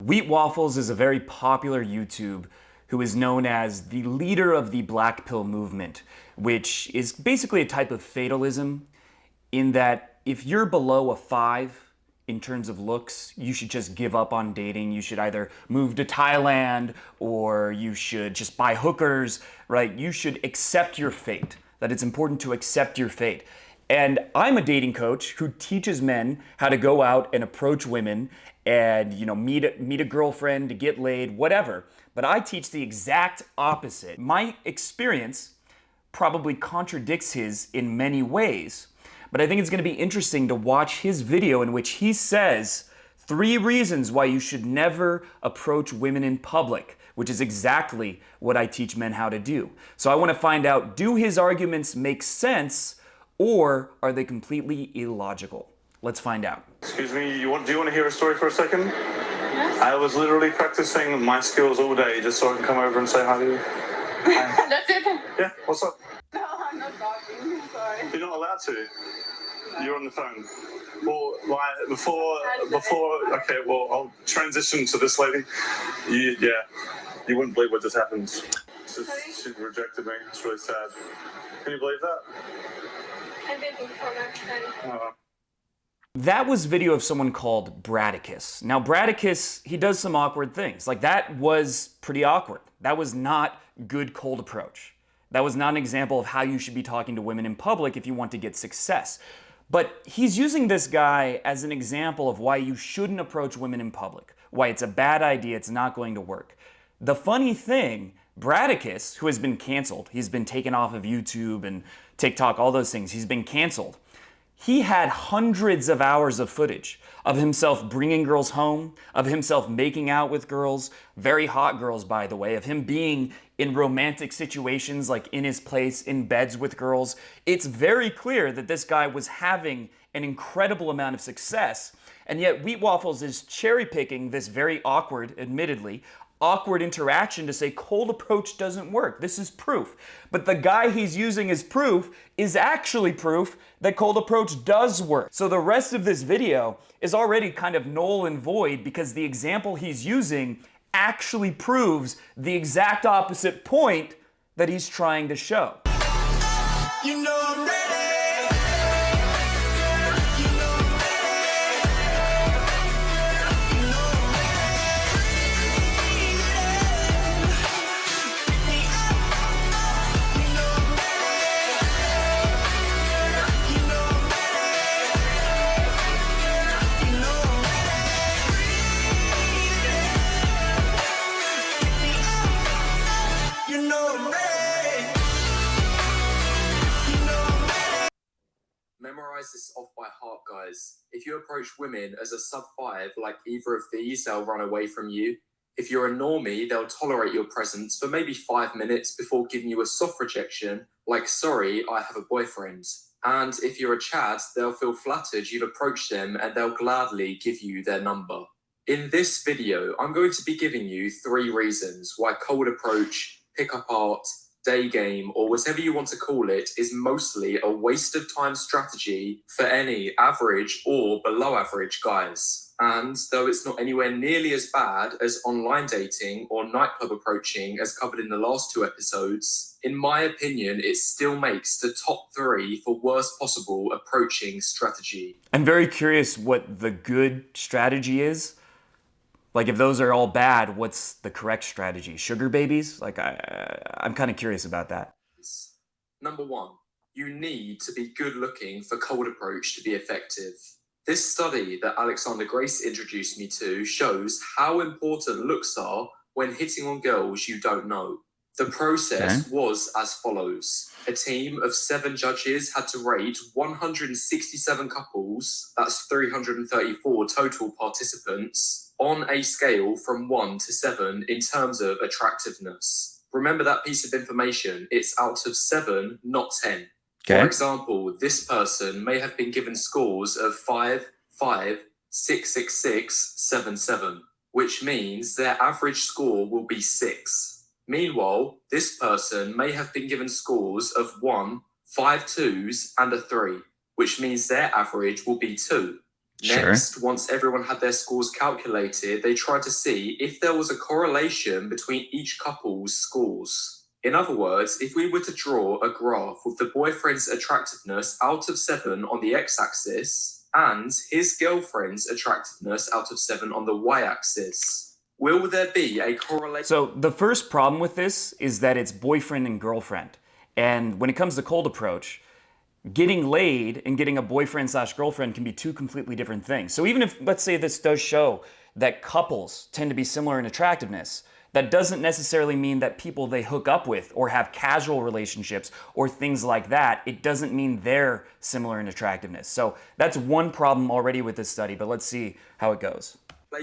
Wheat Waffles is a very popular YouTube who is known as the leader of the black pill movement, which is basically a type of fatalism in that if you're below a 5 in terms of looks, you should just give up on dating. You should either move to Thailand or you should just buy hookers, right? You should accept your fate, that it's important to accept your fate. And I'm a dating coach who teaches men how to go out and approach women and meet a girlfriend, to get laid, whatever. But I teach the exact opposite. My experience probably contradicts his in many ways. But I think it's going to be interesting to watch his video in which he says 3 reasons why you should never approach women in public, which is exactly what I teach men how to do. So I want to find out, do his arguments make sense or are they completely illogical? Let's find out. Excuse me, do you want to hear a story for a second? Yes. I was literally practicing my skills all day just so I can come over and say hi to you. That's it? Yeah, what's up? No, I'm not talking. Sorry. You're not allowed to. No. You're on the phone. Well, okay, well, I'll transition to this lady. You wouldn't believe what just happened. She rejected me. It's really sad. Can you believe that? I'm waiting for next time. That was video of someone called Bradicus. Now, Bradicus, he does some awkward things. Like, that was pretty awkward. That was not good cold approach. That was not an example of how you should be talking to women in public if you want to get success. But he's using this guy as an example of why you shouldn't approach women in public, why it's a bad idea, it's not going to work. The funny thing, Bradicus, who has been canceled, he's been taken off of YouTube and TikTok, all those things, he's been canceled. He had hundreds of hours of footage of himself bringing girls home, of himself making out with girls, very hot girls, by the way, of him being in romantic situations, like in his place, in beds with girls. It's very clear that this guy was having an incredible amount of success, and yet Wheat Waffles is cherry picking this very awkward, admittedly, awkward interaction to say cold approach doesn't work. This is proof. But the guy he's using as proof is actually proof that cold approach does work. So the rest of this video is already kind of null and void because the example he's using actually proves the exact opposite point that he's trying to show. You know I'm ready. Memorize this off by heart, guys. If you approach women as a sub 5 like either of these, they'll run away from you. If you're a normie, they'll tolerate your presence for maybe 5 minutes before giving you a soft rejection, like, sorry, I have a boyfriend. And if you're a Chad, they'll feel flattered you've approached them and they'll gladly give you their number. In this video, I'm going to be giving you 3 reasons why cold approach, pickup art, day game, or whatever you want to call it, is mostly a waste of time strategy for any average or below average guys. And though it's not anywhere nearly as bad as online dating or nightclub approaching as covered in the last 2 episodes, in my opinion, it still makes the top 3 for worst possible approaching strategy. I'm very curious what the good strategy is. Like, if those are all bad, what's the correct strategy? Sugar babies? Like, I'm kind of curious about that. Number 1, you need to be good looking for cold approach to be effective. This study that Alexander Grace introduced me to shows how important looks are when hitting on girls you don't know. The process was as follows. A team of 7 judges had to rate 167 couples, that's 334 total participants, on a scale from 1 to 7 in terms of attractiveness. Remember that piece of information, it's out of 7, not 10. Okay. For example, this person may have been given scores of 5, 5, 6, 6, 6, 7, 7, which means their average score will be 6. Meanwhile, this person may have been given scores of 1, 5 2s, and a 3, which means their average will be 2. Sure. Next, once everyone had their scores calculated, they tried to see if there was a correlation between each couple's scores. In other words, if we were to draw a graph with the boyfriend's attractiveness out of 7 on the x-axis and his girlfriend's attractiveness out of 7 on the y-axis, will there be a correlation? So the first problem with this is that it's boyfriend and girlfriend. And when it comes to cold approach, getting laid and getting a boyfriend slash girlfriend can be two completely different things. So even if, let's say this does show that couples tend to be similar in attractiveness, that doesn't necessarily mean that people they hook up with or have casual relationships or things like that, it doesn't mean they're similar in attractiveness. So that's one problem already with this study, but let's see how it goes. For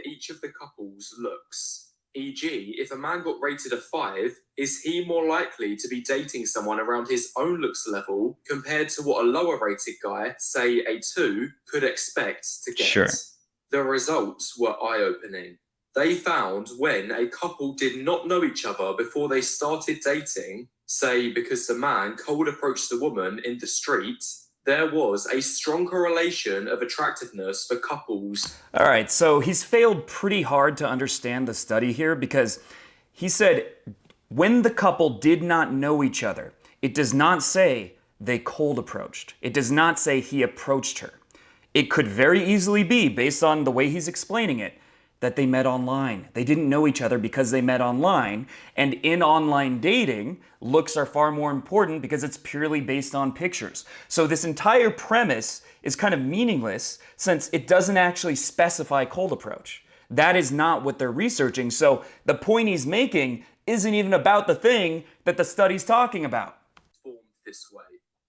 each of the couple's looks. E.g., if a man got rated a 5, is he more likely to be dating someone around his own looks level compared to what a lower rated guy, say a 2, could expect to get? Sure. The results were eye-opening. They found when a couple did not know each other before they started dating, say because the man cold approached the woman in the street, there was a strong correlation of attractiveness for couples. All right, so he's failed pretty hard to understand the study here because he said when the couple did not know each other, it does not say they cold approached. It does not say he approached her. It could very easily be, based on the way he's explaining it, that they met online. They didn't know each other because they met online. And in online dating, looks are far more important because it's purely based on pictures. So this entire premise is kind of meaningless since it doesn't actually specify cold approach. That is not what they're researching. So the point he's making isn't even about the thing that the study's talking about. Formed this way.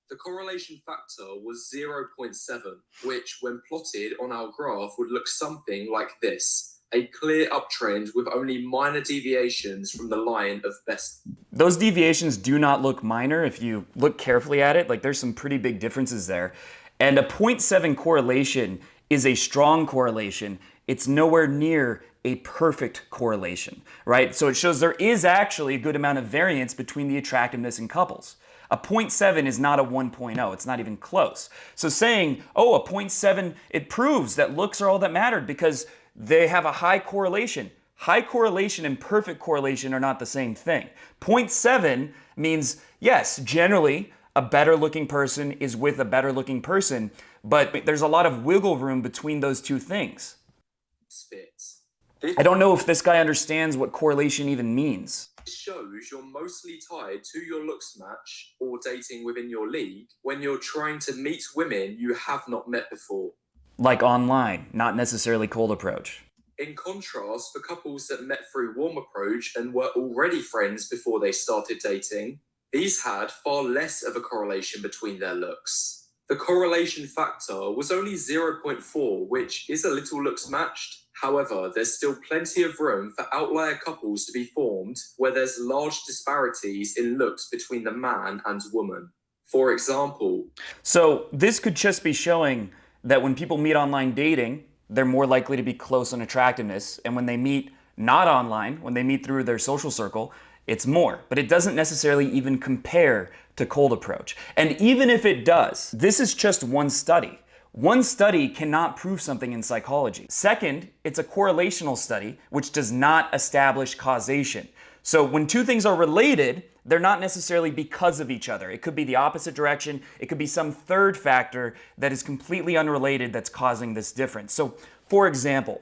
The correlation factor was 0.7, which when plotted on our graph would look something like this. A clear uptrend with only minor deviations from the line of best. Those deviations do not look minor if you look carefully at it. Like there's some pretty big differences there. And a 0.7 correlation is a strong correlation. It's nowhere near a perfect correlation, right? So it shows there is actually a good amount of variance between the attractiveness in couples. A 0.7 is not a 1.0. It's not even close. So saying, oh, a 0.7, it proves that looks are all that mattered because they have a high correlation. High correlation and perfect correlation are not the same thing. 0.7 means, yes, generally a better looking person is with a better looking person, but there's a lot of wiggle room between those two things. I don't know if this guy understands what correlation even means. It shows you're mostly tied to your looks match or dating within your league when you're trying to meet women you have not met before. Like online, not necessarily cold approach. In contrast, for couples that met through warm approach and were already friends before they started dating, these had far less of a correlation between their looks. The correlation factor was only 0.4, which is a little looks matched. However, there's still plenty of room for outlier couples to be formed where there's large disparities in looks between the man and woman. For example, so this could just be showing that when people meet online dating, they're more likely to be close on attractiveness. And when they meet not online, when they meet through their social circle, it's more. But it doesn't necessarily even compare to cold approach. And even if it does, this is just one study. One study cannot prove something in psychology. Second, it's a correlational study, which does not establish causation. So when two things are related, they're not necessarily because of each other. It could be the opposite direction. It could be some third factor that is completely unrelated that's causing this difference. So, for example,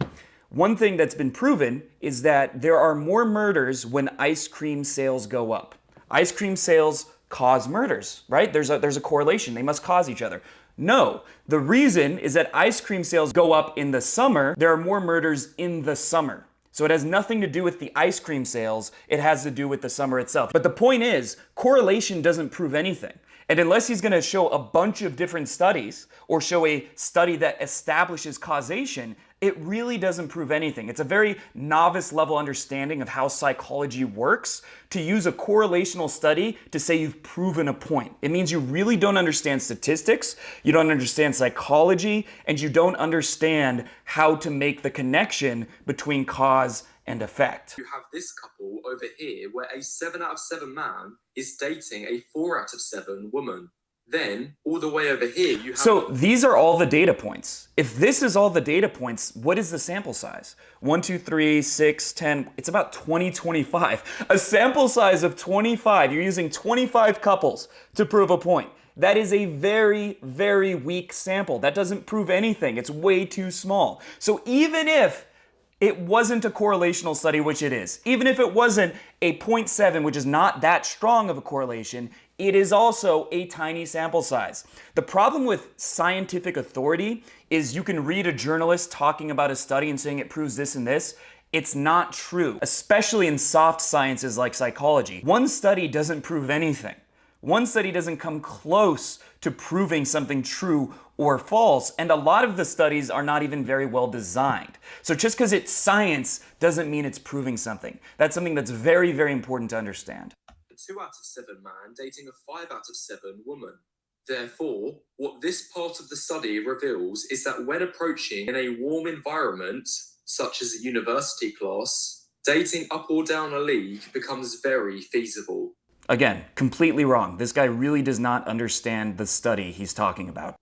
one thing that's been proven is that there are more murders when ice cream sales go up. Ice cream sales cause murders, right? There's a correlation. They must cause each other. No, the reason is that ice cream sales go up in the summer. There are more murders in the summer. So it has nothing to do with the ice cream sales, it has to do with the summer itself. But the point is, correlation doesn't prove anything. And unless he's gonna show a bunch of different studies or show a study that establishes causation, it really doesn't prove anything. It's a very novice level understanding of how psychology works to use a correlational study to say you've proven a point. It means you really don't understand statistics, you don't understand psychology, and you don't understand how to make the connection between cause and effect. You have this couple over here where a 7 out of 7 man is dating a 4 out of 7 woman. Then, all the way over here, you have... So these are all the data points. If this is all the data points, what is the sample size? 1, 2, 3, 6, 10, it's about 20, 25. A sample size of 25, you're using 25 couples to prove a point. That is a very, very weak sample. That doesn't prove anything. It's way too small. So even if it wasn't a correlational study, which it is, even if it wasn't a 0.7, which is not that strong of a correlation, it is also a tiny sample size. The problem with scientific authority is you can read a journalist talking about a study and saying it proves this and this. It's not true, especially in soft sciences like psychology. One study doesn't prove anything. One study doesn't come close to proving something true or false, and a lot of the studies are not even very well designed. So just because it's science doesn't mean it's proving something. That's something that's very, very important to understand. 2 out of 7 man dating a 5 out of 7 woman. Therefore, what this part of the study reveals is that when approaching in a warm environment, such as a university class, dating up or down a league becomes very feasible. Again, completely wrong. This guy really does not understand the study he's talking about.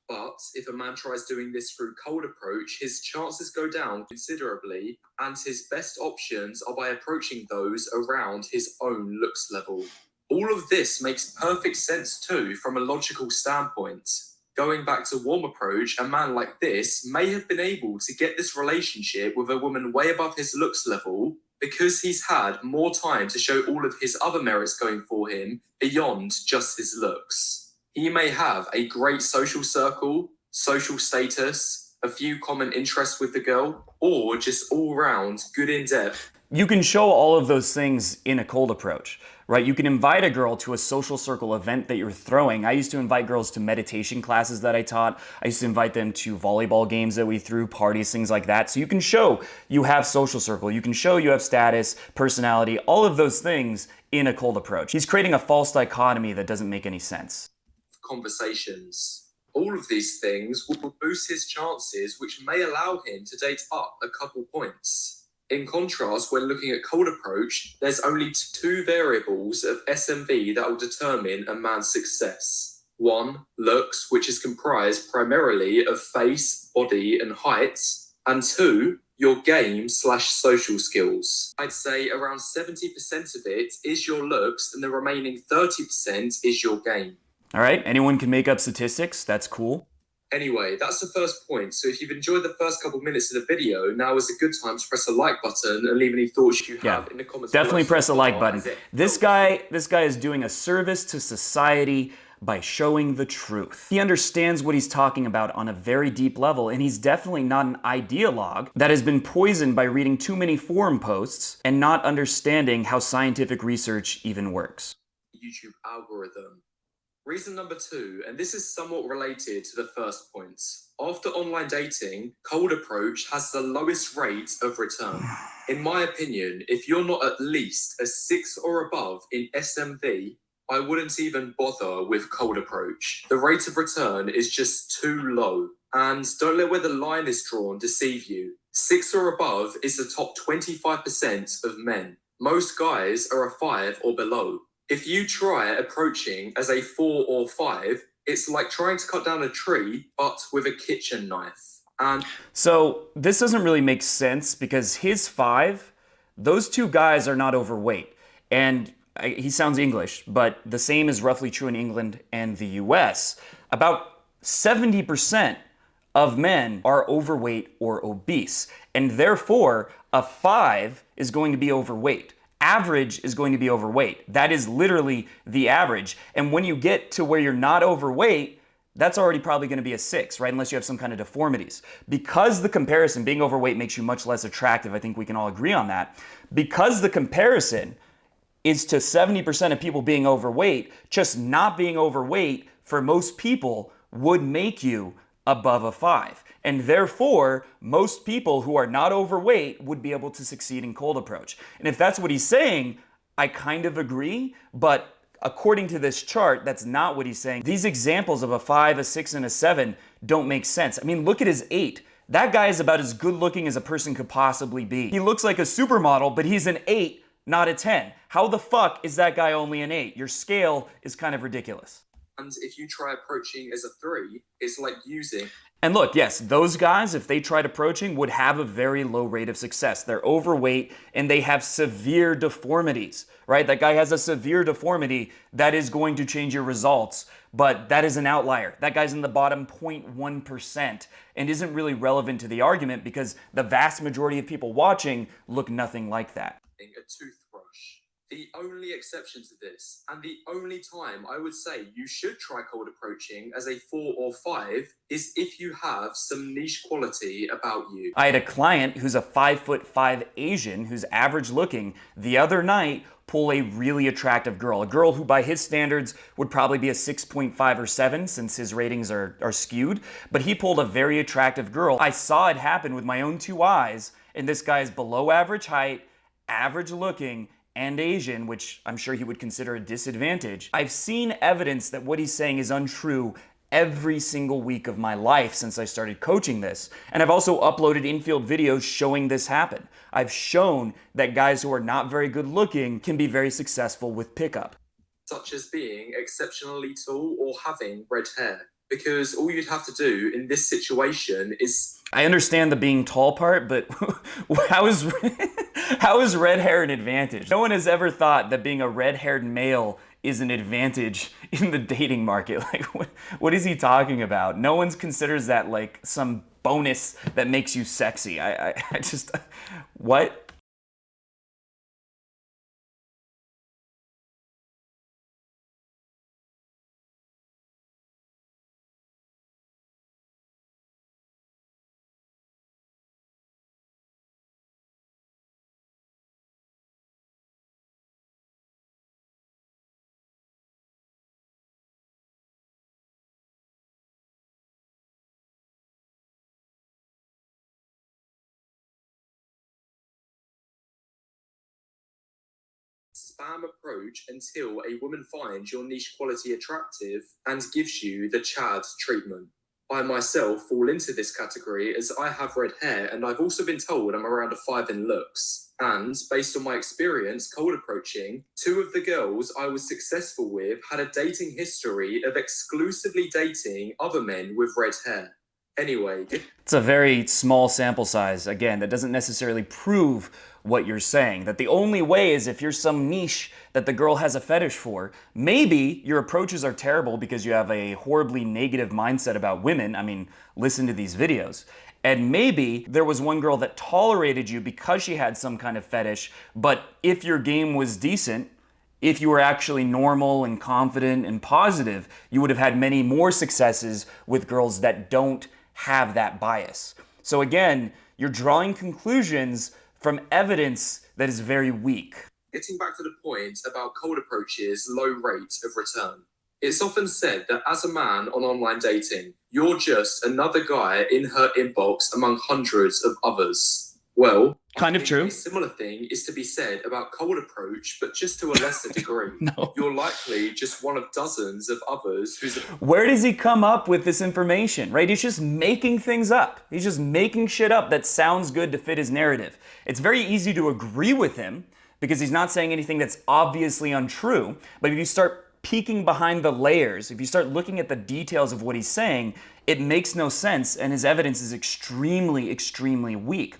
But if a man tries doing this through cold approach, his chances go down considerably, and his best options are by approaching those around his own looks level. All of this makes perfect sense too from a logical standpoint. Going back to warm approach, a man like this may have been able to get this relationship with a woman way above his looks level because he's had more time to show all of his other merits going for him beyond just his looks. He may have a great social circle, social status, a few common interests with the girl, or just all round good in depth. You can show all of those things in a cold approach, right? You can invite a girl to a social circle event that you're throwing. I used to invite girls to meditation classes that I taught. I used to invite them to volleyball games that we threw, parties, things like that. So you can show you have social circle. You can show you have status, personality, all of those things in a cold approach. He's creating a false dichotomy that doesn't make any sense. Conversations. All of these things will boost his chances, which may allow him to date up a couple points. In contrast, when looking at cold approach, there's only 2 variables of SMV that will determine a man's success. 1, looks, which is comprised primarily of face, body, and height, and 2, your game/social skills. I'd say around 70% of it is your looks, and the remaining 30% is your game. All right, anyone can make up statistics. That's cool. Anyway, that's the first point. So if you've enjoyed the first couple minutes of the video, now is a good time to press the like button and leave any thoughts you have in the comments. Definitely below. press the like button. This guy is doing a service to society by showing the truth. He understands what he's talking about on a very deep level, and he's definitely not an ideologue that has been poisoned by reading too many forum posts and not understanding how scientific research even works. YouTube algorithm. Reason number 2, and this is somewhat related to the first point. After online dating, cold approach has the lowest rate of return. In my opinion, if you're not at least a 6 or above in SMV, I wouldn't even bother with cold approach. The rate of return is just too low. And don't let where the line is drawn deceive you. 6 or above is the top 25% of men. Most guys are a 5 or below. If you try approaching as a 4 or 5, it's like trying to cut down a tree, but with a kitchen knife. And so this doesn't really make sense because his 5, those 2 guys are not overweight. And he sounds English, but the same is roughly true in England and the US. About 70% of men are overweight or obese. And therefore, a 5 is going to be overweight. Average is going to be overweight. That is literally the average. And when you get to where you're not overweight, that's already probably going to be a 6, right? Unless you have some kind of deformities. Because the comparison, being overweight makes you much less attractive, I think we can all agree on that. Because the comparison is to 70% of people being overweight, just not being overweight for most people would make you above a 5. And therefore, most people who are not overweight would be able to succeed in cold approach. And if that's what he's saying, I kind of agree, but according to this chart, that's not what he's saying. These examples of a 5, a 6, and a 7 don't make sense. I mean, look at his 8. That guy is about as good looking as a person could possibly be. He looks like a supermodel, but he's an 8, not a 10. How the fuck is that guy only an 8? Your scale is kind of ridiculous. And if you try approaching as a 3, it's like using. And look, yes, those guys, if they tried approaching, would have a very low rate of success. They're overweight and they have severe deformities, right? That guy has a severe deformity that is going to change your results, but that is an outlier. That guy's in the bottom 0.1% and isn't really relevant to the argument because the vast majority of people watching look nothing like that. A toothbrush. The only exception to this, and the only time I would say you should try cold approaching as a 4 or 5, is if you have some niche quality about you. I had a client who's a 5'5" Asian who's average looking the other night pull a really attractive girl, a girl who by his standards would probably be a 6.5 or 7 since his ratings are skewed, but he pulled a very attractive girl. I saw it happen with my own 2 eyes, and this guy is below average height, average looking, and Asian, which I'm sure he would consider a disadvantage. I've seen evidence that what he's saying is untrue every single week of my life since I started coaching this. And I've also uploaded infield videos showing this happen. I've shown that guys who are not very good looking can be very successful with pickup. Such as being exceptionally tall or having red hair. Because all you'd have to do in this situation is... I understand the being tall part, but how is red hair an advantage? No one has ever thought that being a red-haired male is an advantage in the dating market. Like, what is he talking about? No one considers that like some bonus that makes you sexy. I just, what? Spam approach until a woman finds your niche quality attractive and gives you the Chad treatment. I myself fall into this category as I have red hair and I've also been told I'm around a 5 in looks. And based on my experience cold approaching, 2 of the girls I was successful with had a dating history of exclusively dating other men with red hair. Anyway, it's a very small sample size. Again, that doesn't necessarily prove what you're saying. That the only way is if you're some niche that the girl has a fetish for. Maybe your approaches are terrible because you have a horribly negative mindset about women. I mean, listen to these videos. And maybe there was one girl that tolerated you because she had some kind of fetish, but if your game was decent, if you were actually normal and confident and positive, you would have had many more successes with girls that don't have that bias. So again, you're drawing conclusions from evidence that is very weak. Getting back to the point about cold approaches, low rate of return. It's often said that as a man on online dating, you're just another guy in her inbox among hundreds of others. Well, kind of true. A similar thing is to be said about cold approach, but just to a lesser degree. No. You're likely just one of dozens of others who's... Where does he come up with this information, right? He's just making things up. He's just making shit up that sounds good to fit his narrative. It's very easy to agree with him because he's not saying anything that's obviously untrue, but if you start peeking behind the layers, if you start looking at the details of what he's saying, it makes no sense and his evidence is extremely, extremely weak.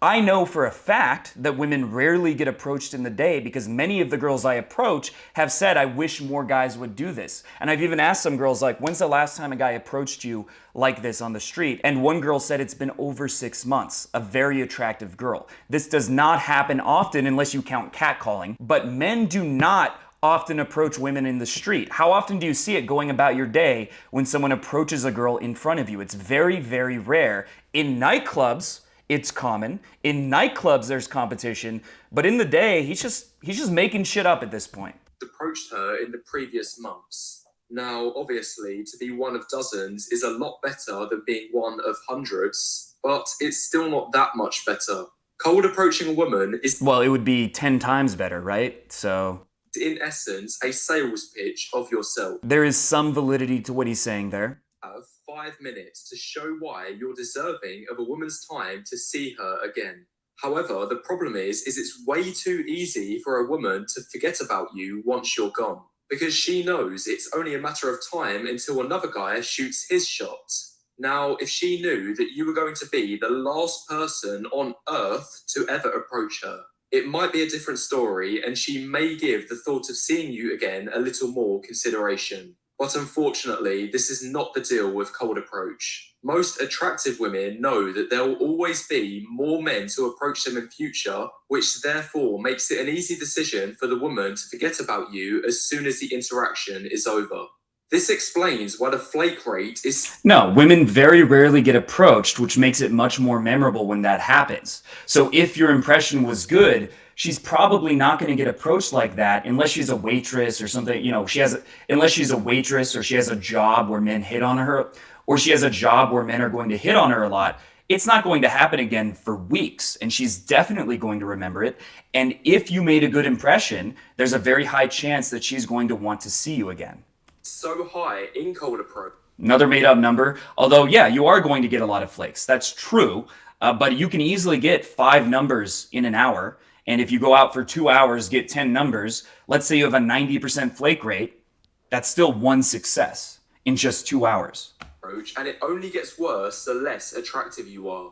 I know for a fact that women rarely get approached in the day because many of the girls I approach have said, I wish more guys would do this. And I've even asked some girls like, when's the last time a guy approached you like this on the street? And one girl said it's been over 6 months, a very attractive girl. This does not happen often unless you count catcalling, but men do not often approach women in the street. How often do you see it going about your day when someone approaches a girl in front of you? It's very, very rare. In nightclubs, it's common. In nightclubs, there's competition, but in the day, he's just making shit up at this point. Approached her in the previous months. Now, obviously, to be one of dozens is a lot better than being one of hundreds, but it's still not that much better. Cold approaching a woman is... Well, it would be 10 times better, right? So... in essence, a sales pitch of yourself. There is some validity to what he's saying there. Have 5 minutes to show why you're deserving of a woman's time to see her again. However, the problem is it's way too easy for a woman to forget about you once you're gone. because she knows it's only a matter of time until another guy shoots his shot. Now, if she knew that you were going to be the last person on earth to ever approach her, it might be a different story, and she may give the thought of seeing you again a little more consideration. But unfortunately, this is not the deal with cold approach. Most attractive women know that there will always be more men to approach them in future, which therefore makes it an easy decision for the woman to forget about you as soon as the interaction is over. This explains why the flake rate is... No, women very rarely get approached, which makes it much more memorable when that happens. So if your impression was good, she's probably not going to get approached like that unless she's a waitress or something. You know, unless she's a waitress or she has a job where men hit on her, or she has a job where men are going to hit on her a lot. It's not going to happen again for weeks, and she's definitely going to remember it. And if you made a good impression, there's a very high chance that she's going to want to see you again. So high in cold approach. Another made up number. Although, yeah, you are going to get a lot of flakes. That's true. But you can easily get 5 numbers in an hour. And if you go out for 2 hours, get 10 numbers, let's say you have a 90% flake rate, that's still 1 success in just 2 hours. And it only gets worse the less attractive you are.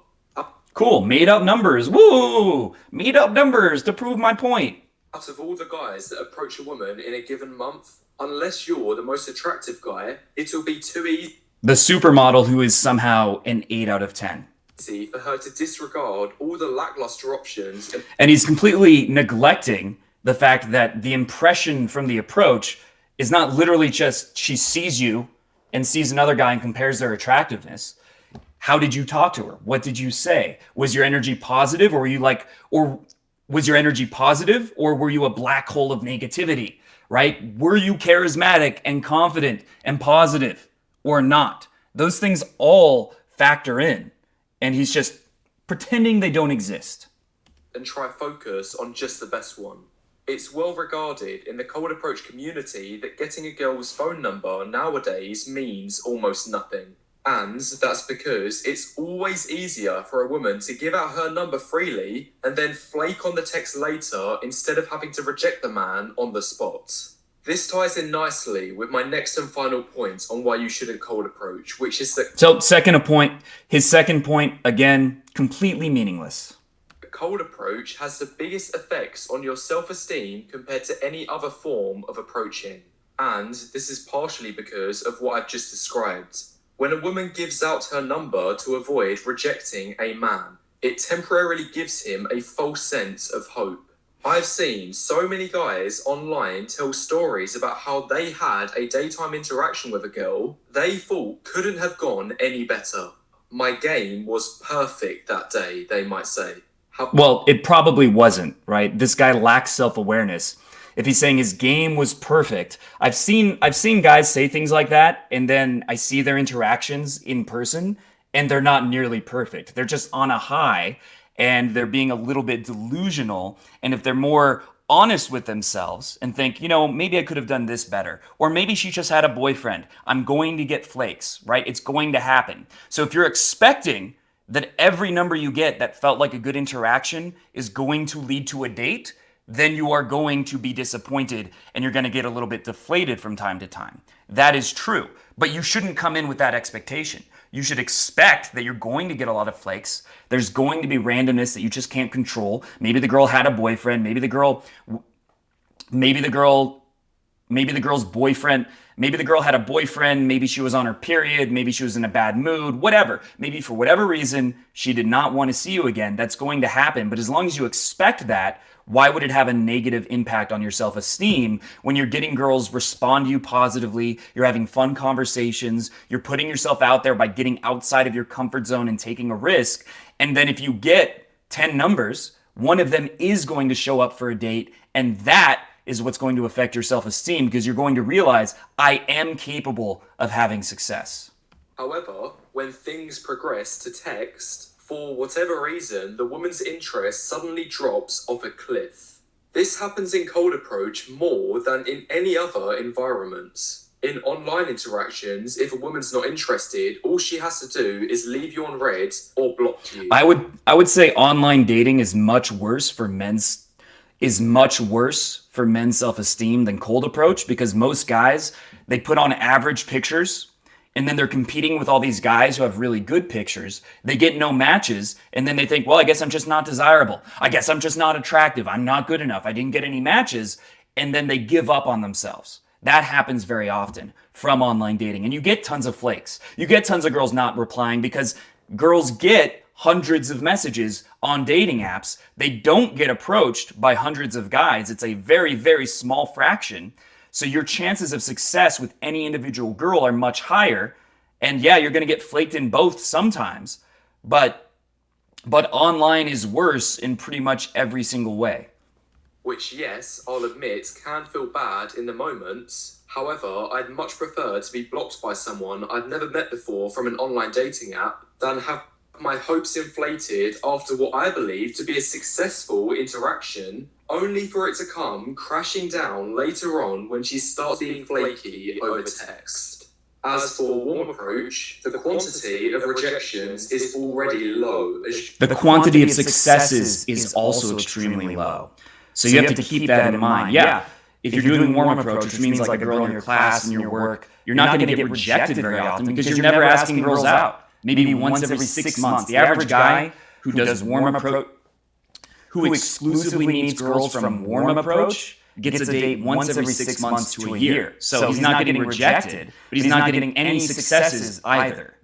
Cool. Made up numbers. Woo! Made up numbers to prove my point. Out of all the guys that approach a woman in a given month, unless you're the most attractive guy, it'll be too easy. The supermodel who is somehow an 8 out of 10. For her to disregard all the lackluster options. And he's completely neglecting the fact that the impression from the approach is not literally just she sees you and sees another guy and compares their attractiveness. How did you talk to her? What did you say? Was your energy positive, or were you was your energy positive, or were you a black hole of negativity? Right? Were you charismatic and confident and positive or not? Those things all factor in. And he's just pretending they don't exist. And try focus on just the best one. It's well regarded in the cold approach community that getting a girl's phone number nowadays means almost nothing. And that's because it's always easier for a woman to give out her number freely and then flake on the text later instead of having to reject the man on the spot. This ties in nicely with my next and final point on why you shouldn't cold approach, which is that... So, his second point, again, completely meaningless. Cold approach has the biggest effects on your self-esteem compared to any other form of approaching. And this is partially because of what I've just described. When a woman gives out her number to avoid rejecting a man, it temporarily gives him a false sense of hope. I've seen so many guys online tell stories about how they had a daytime interaction with a girl they thought couldn't have gone any better. My game was perfect that day, they might say. Well, it probably wasn't, right? This guy lacks self-awareness. If he's saying his game was perfect, I've seen guys say things like that, and then I see their interactions in person, and they're not nearly perfect. They're just on a high, and they're being a little bit delusional. And if they're more honest with themselves and think, you know, maybe I could have done this better, or maybe she just had a boyfriend, I'm going to get flakes, right? It's going to happen. So if you're expecting that every number you get that felt like a good interaction is going to lead to a date, then you are going to be disappointed and you're going to get a little bit deflated from time to time. That is true, but you shouldn't come in with that expectation. You should expect that you're going to get a lot of flakes. There's going to be randomness that you just can't control. Maybe the girl had a boyfriend. Maybe the girl had a boyfriend. Maybe she was on her period. Maybe she was in a bad mood, whatever. Maybe for whatever reason, she did not want to see you again. That's going to happen. But as long as you expect that, why would it have a negative impact on your self-esteem when you're getting girls respond to you positively, you're having fun conversations, you're putting yourself out there by getting outside of your comfort zone and taking a risk, and then if you get 10 numbers, one of them is going to show up for a date, and that is what's going to affect your self-esteem because you're going to realize, I am capable of having success. However, when things progress to text, for whatever reason, the woman's interest suddenly drops off a cliff. This happens in cold approach more than in any other environments. In online interactions, if a woman's not interested, all she has to do is leave you on red or block you. I would say online dating is much worse for men's is much worse for men's self-esteem than cold approach, because most guys, they put on average pictures and then they're competing with all these guys who have really good pictures. They get no matches, and then they think, well, I guess I'm just not desirable. I guess I'm just not attractive. I'm not good enough. I didn't get any matches. And then they give up on themselves. That happens very often from online dating. And you get tons of flakes. You get tons of girls not replying because girls get hundreds of messages on dating apps. They don't get approached by hundreds of guys. It's a very, very small fraction. So your chances of success with any individual girl are much higher. And yeah, you're going to get flaked in both sometimes, but online is worse in pretty much every single way. Which, yes, I'll admit, can feel bad in the moments. However, I'd much prefer to be blocked by someone I'd never met before from an online dating app than have my hopes inflated after what I believe to be a successful interaction, only for it to come crashing down later on when she starts being flaky over text. As for warm approach, the quantity of rejections is already low. The quantity of successes is also extremely low. So you have to keep that in mind. Yeah, if you're doing warm approach, which means like a girl in your class and your work, you're not going to get rejected very often because you're never asking girls out. Maybe once every 6 months. The average guy who does warm approach, who exclusively meets girls from warm approach, gets a date once every 6 months to a year. So he's not getting rejected, but he's not getting any successes either.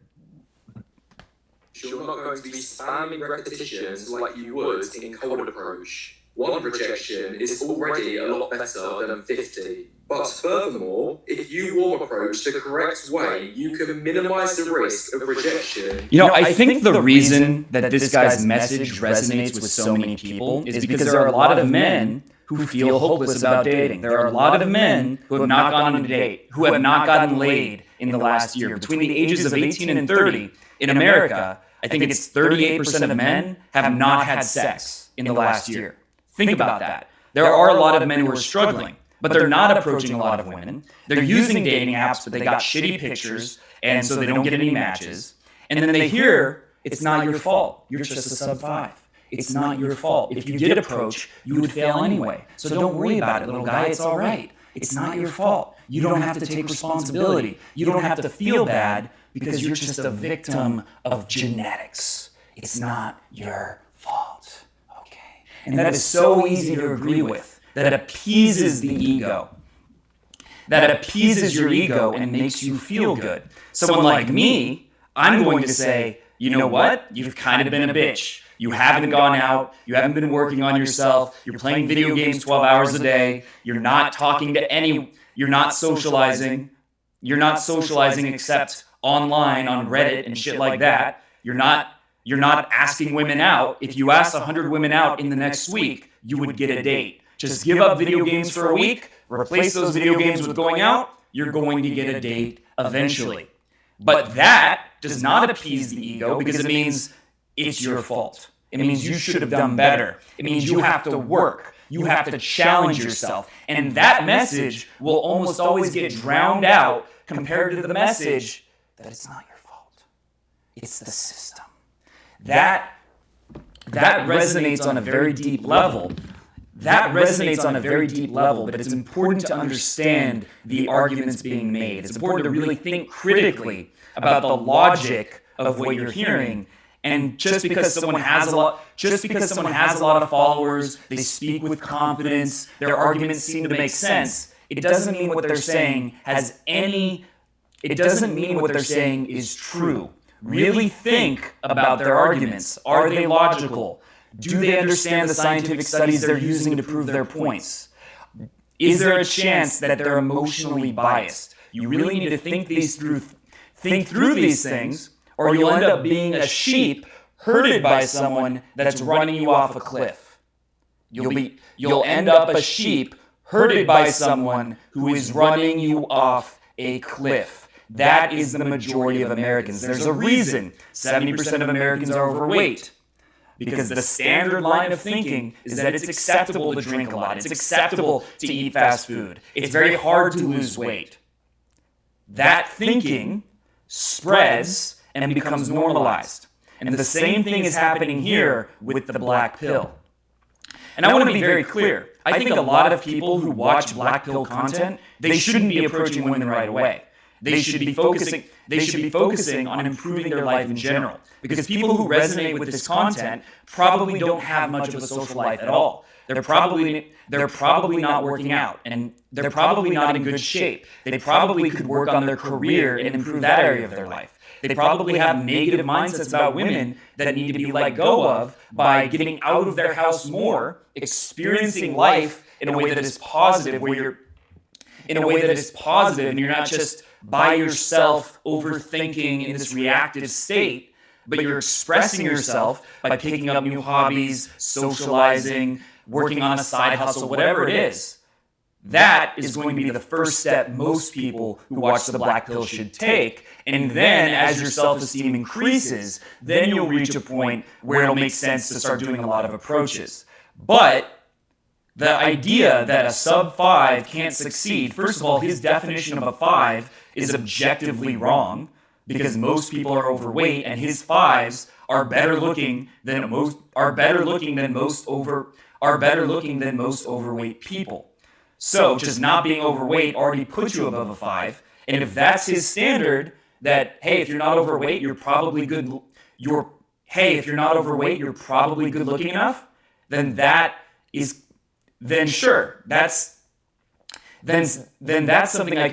You're not going to be spamming repetitions like you would in cold approach. One rejection is already a lot better than 50. But furthermore, if you warm approach the correct way, you can minimize the risk of rejection. You know, I think the reason that this guy's message resonates with so many people is because there are a lot of men who feel hopeless about dating. There are a lot of men who have not gone on a date, who have not gotten laid in the last year. Between the ages of 18 and 30 in America, I think it's 38% of men have not had sex in the last year. Think about that. There are a lot of men who are struggling, but they're not approaching a lot of women. They're using dating apps, but they got shitty pictures, and so they don't get any matches. And then they hear, it's not your fault. You're just a sub 5. It's not your fault. If you did approach, you would fail anyway. So don't worry about it, little guy. It's all right. It's not your fault. You don't have to take responsibility. You don't have to feel bad because you're just a victim of genetics. It's not your fault. Okay. And that is so easy to agree with. That appeases the ego. That appeases your ego and makes you feel good. Someone like me, I'm going to say, you know what? You've kind of been a bitch. You haven't gone out. You haven't been working on yourself. You're playing video games 12 hours a day. You're not talking to any. You're not socializing. You're not socializing except online on Reddit and shit like that. You're not asking women out. If you asked 100 women out in the next week, you would get a date. Just give up video games for a week, replace those video games with going out, you're going to get a date eventually. But that does not appease the ego because it means it's your fault. It means you should have done better. It means you have to work. You have to challenge yourself. And that message will almost always get drowned out compared to the message that it's not your fault. It's the system. That resonates on a very deep level. That resonates on a very deep level, but it's important to understand the arguments being made. It's important to really think critically about the logic of what you're hearing. And just because someone has a lot of followers, they speak with confidence, their arguments seem to make sense, it doesn't mean what they're saying is true. Really think about their arguments. Are they logical? Do they understand the scientific studies they're using to prove their points? Is there a chance that they're emotionally biased? You really need to think through these things, or you'll end up being a sheep herded by someone that's running you off a cliff. You'll end up a sheep herded by someone who is running you off a cliff. That is the majority of Americans. There's a reason 70% of Americans are overweight. Because the standard line of thinking is that it's acceptable to drink a lot. It's acceptable to eat fast food. It's very hard to lose weight. That thinking spreads and becomes normalized. And the same thing is happening here with the black pill. And I want to be very clear. I think a lot of people who watch black pill content, they shouldn't be approaching women right away. They should be focusing on improving their life in general. Because people who resonate with this content probably don't have much of a social life at all. They're probably not working out, and they're probably not in good shape. They probably could work on their career and improve that area of their life. They probably have negative mindsets about women that need to be let go of by getting out of their house more, experiencing life in a way that is positive, and you're not just by yourself overthinking in this reactive state, but you're expressing yourself by picking up new hobbies, socializing, working on a side hustle, whatever it is. That is going to be the first step most people who watch the black pill should take. And then as your self-esteem increases, then you'll reach a point where it'll make sense to start doing a lot of approaches. But the idea that a sub 5 can't succeed, first of all, his definition of a 5 is objectively wrong, because most people are overweight, and his 5s are better looking than most overweight people. So just not being overweight already puts you above a 5. And if that's his standard, that hey, if you're not overweight, you're probably good looking enough, then that's something I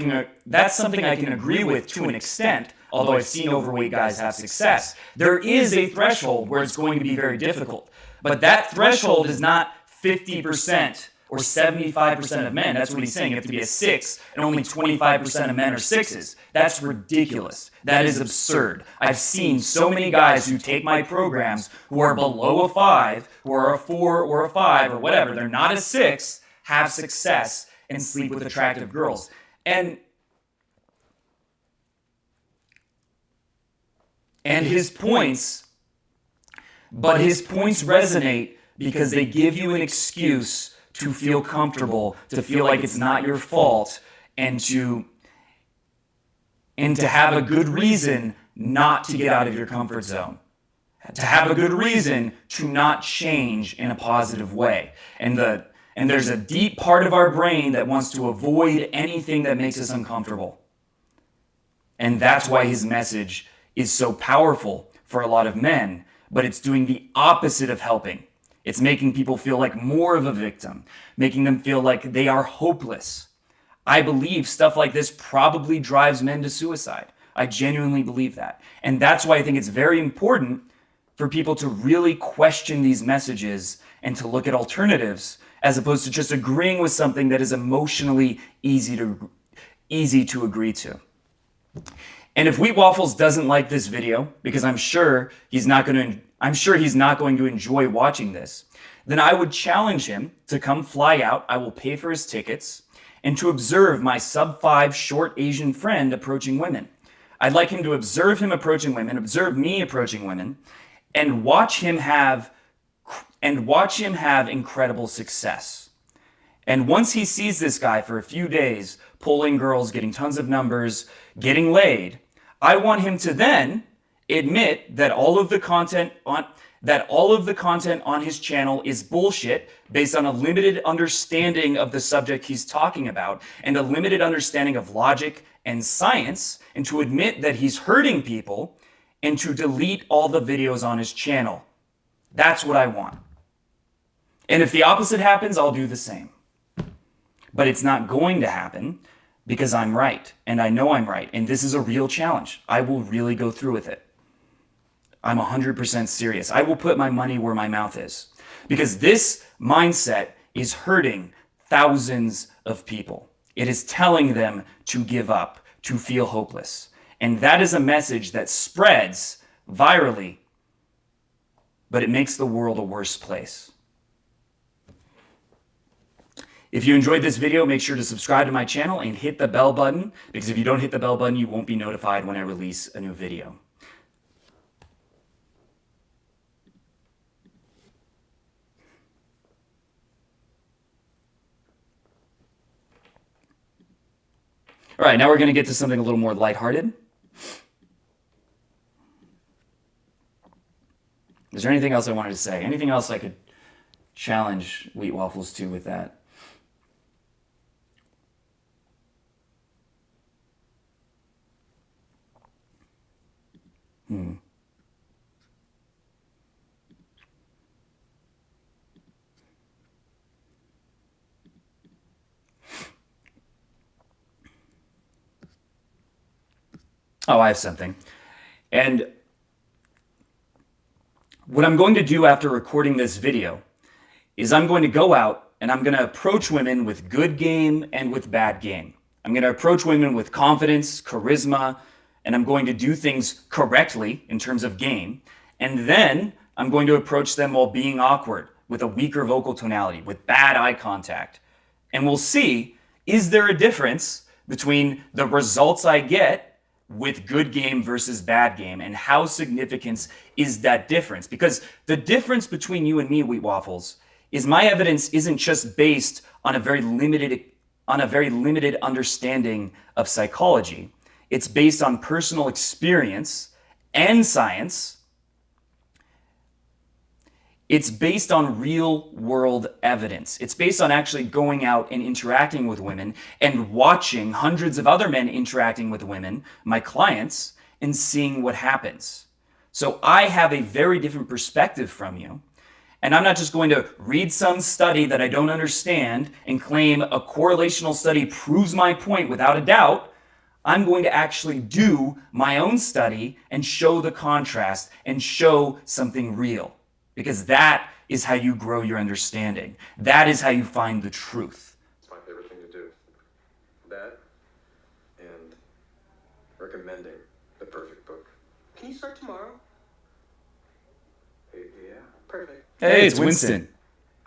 can agree with to an extent. Although I've seen overweight guys have success, there is a threshold where it's going to be very difficult. But that threshold is not 50% or 75% of men. That's what he's saying. You have to be a 6, and only 25% of men are 6s. That's ridiculous. That is absurd. I've seen so many guys who take my programs who are below a 5, who are a 4 or a 5 or whatever. They're not a 6, have success, and sleep with attractive girls. And his points resonate because they give you an excuse to feel comfortable, to feel like it's not your fault, and to have a good reason not to get out of your comfort zone, to have a good reason to not change in a positive way. And there's a deep part of our brain that wants to avoid anything that makes us uncomfortable. And that's why his message is so powerful for a lot of men, but it's doing the opposite of helping. It's making people feel like more of a victim, making them feel like they are hopeless. I believe stuff like this probably drives men to suicide. I genuinely believe that. And that's why I think it's very important for people to really question these messages and to look at alternatives, as opposed to just agreeing with something that is emotionally easy to agree to. And if Wheat Waffles doesn't like this video, because I'm sure he's not going to enjoy watching this, then I would challenge him to come fly out. I will pay for his tickets, and to observe my sub 5 short Asian friend approaching women. I'd like him to observe him approaching women, observe me approaching women, and watch him have incredible success. And once he sees this guy for a few days, pulling girls, getting tons of numbers, getting laid, I want him to then admit that all of the content on his channel is bullshit, based on a limited understanding of the subject he's talking about and a limited understanding of logic and science, and to admit that he's hurting people, and to delete all the videos on his channel. That's what I want. And if the opposite happens, I'll do the same. But it's not going to happen, because I'm right, and I know I'm right, and this is a real challenge. I will really go through with it. I'm 100% serious. I will put my money where my mouth is, because this mindset is hurting thousands of people. It is telling them to give up, to feel hopeless. And that is a message that spreads virally, but it makes the world a worse place. If you enjoyed this video, make sure to subscribe to my channel and hit the bell button, because if you don't hit the bell button, you won't be notified when I release a new video. All right, now we're going to get to something a little more lighthearted. Is there anything else I wanted to say? Anything else I could challenge Wheat Waffles too with that. Oh, I have something. And what I'm going to do after recording this video is I'm going to go out and I'm going to approach women with good game and with bad game. I'm going to approach women with confidence, charisma, and I'm going to do things correctly in terms of game. And then I'm going to approach them while being awkward, with a weaker vocal tonality, with bad eye contact. And we'll see, is there a difference between the results I get with good game versus bad game, and how significant is that difference? Because the difference between you and me, Wheat Waffles, is my evidence isn't just based on a very limited understanding of psychology. It's based on personal experience and science. It's based on real world evidence. It's based on actually going out and interacting with women and watching hundreds of other men interacting with women, my clients, and seeing what happens. So I have a very different perspective from you. And I'm not just going to read some study that I don't understand and claim a correlational study proves my point without a doubt. I'm going to actually do my own study and show the contrast and show something real. Because that is how you grow your understanding. That is how you find the truth. It's my favorite thing to do. That and recommending the perfect book. Can you start tomorrow? Yeah. Perfect. Hey, it's Winston.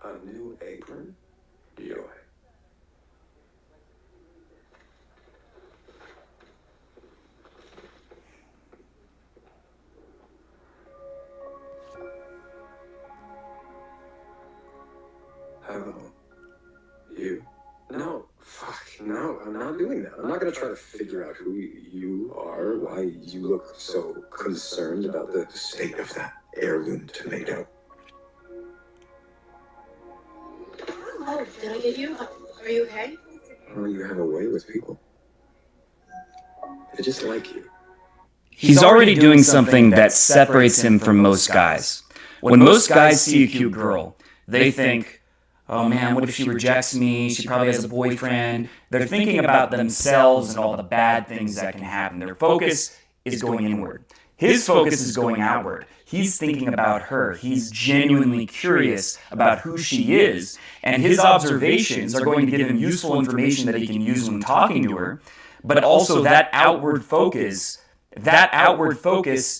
A new apron? Joy. Hello. You? No. Fuck, no, I'm not doing that. I'm not gonna try to figure out who you are, why you look so concerned about the state of that heirloom tomato. Oh, did I get you? Are you okay? Oh, you have a way with people. They just like you. He's already doing something that separates him from most guys. When most guys see a cute girl, they think, oh man, what if she rejects me? She probably has a boyfriend. They're thinking about themselves and all the bad things that can happen. Their focus is going inward. His focus is going outward. He's thinking about her. He's genuinely curious about who she is. And his observations are going to give him useful information that he can use when talking to her. But also that outward focus